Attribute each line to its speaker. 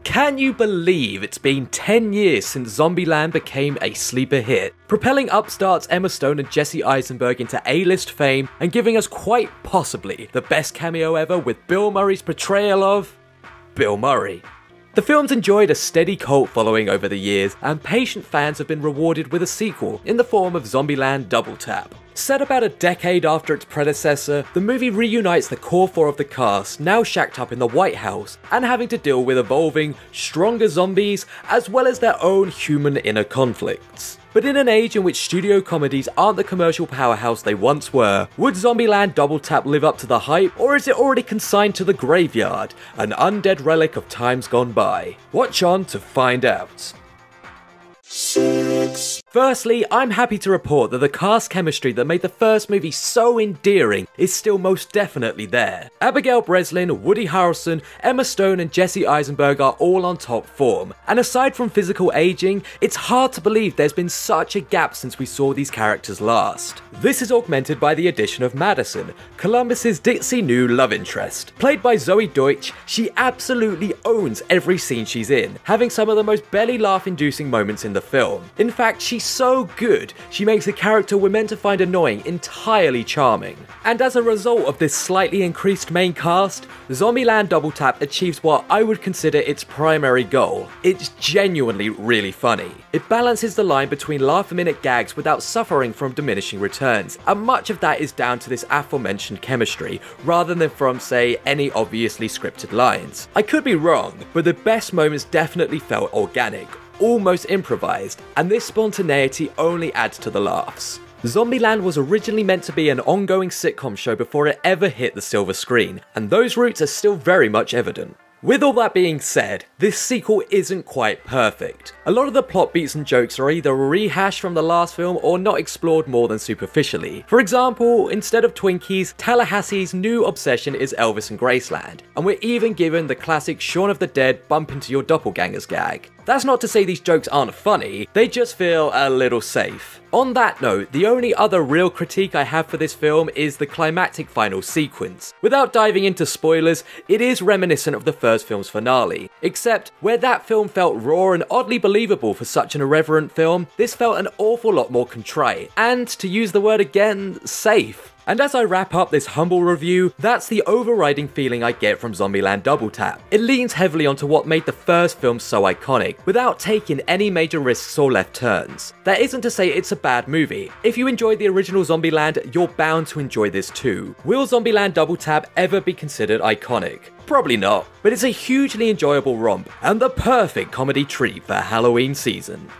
Speaker 1: Can you believe it's been 10 years since Zombieland became a sleeper hit, propelling upstarts Emma Stone and Jesse Eisenberg into A-list fame and giving us quite possibly the best cameo ever with Bill Murray's portrayal of Bill Murray. The film's enjoyed a steady cult following over the years, and patient fans have been rewarded with a sequel in the form of Zombieland Double Tap. Set about a decade after its predecessor, the movie reunites the core four of the cast, now shacked up in the White House, and having to deal with evolving, stronger zombies, as well as their own human inner conflicts. But in an age in which studio comedies aren't the commercial powerhouse they once were, would Zombieland Double Tap live up to the hype, or is it already consigned to the graveyard, an undead relic of times gone by? Watch on to find out. Firstly, I'm happy to report that the cast chemistry that made the first movie so endearing is still most definitely there. Abigail Breslin, Woody Harrelson, Emma Stone and Jesse Eisenberg are all on top form, and aside from physical aging, it's hard to believe there's been such a gap since we saw these characters last. This is augmented by the addition of Madison, Columbus's ditzy new love interest. Played by Zoe Deutsch, she absolutely owns every scene she's in, having some of the most belly laugh-inducing moments in the film. In fact, she's so good, she makes the character we're meant to find annoying entirely charming. And as a result of this slightly increased main cast, Zombieland Double Tap achieves what I would consider its primary goal. It's genuinely really funny. It balances the line between laugh-a-minute gags without suffering from diminishing returns, and much of that is down to this aforementioned chemistry, rather than from, say, any obviously scripted lines. I could be wrong, but the best moments definitely felt organic, almost improvised, and this spontaneity only adds to the laughs. Zombieland was originally meant to be an ongoing sitcom show before it ever hit the silver screen, and those roots are still very much evident. With all that being said, this sequel isn't quite perfect. A lot of the plot beats and jokes are either rehashed from the last film or not explored more than superficially. For example, instead of Twinkies, Tallahassee's new obsession is Elvis and Graceland, and we're even given the classic Shaun of the Dead bump into your doppelgangers gag. That's not to say these jokes aren't funny, they just feel a little safe. On that note, the only other real critique I have for this film is the climactic final sequence. Without diving into spoilers, it is reminiscent of the first film's finale, except where that film felt raw and oddly believable for such an irreverent film, this felt an awful lot more contrite, and to use the word again, safe. And as I wrap up this humble review, that's the overriding feeling I get from Zombieland Double Tap. It leans heavily onto what made the first film so iconic, without taking any major risks or left turns. That isn't to say it's a bad movie. If you enjoyed the original Zombieland, you're bound to enjoy this too. Will Zombieland Double Tap ever be considered iconic? Probably not, but it's a hugely enjoyable romp, and the perfect comedy treat for Halloween season.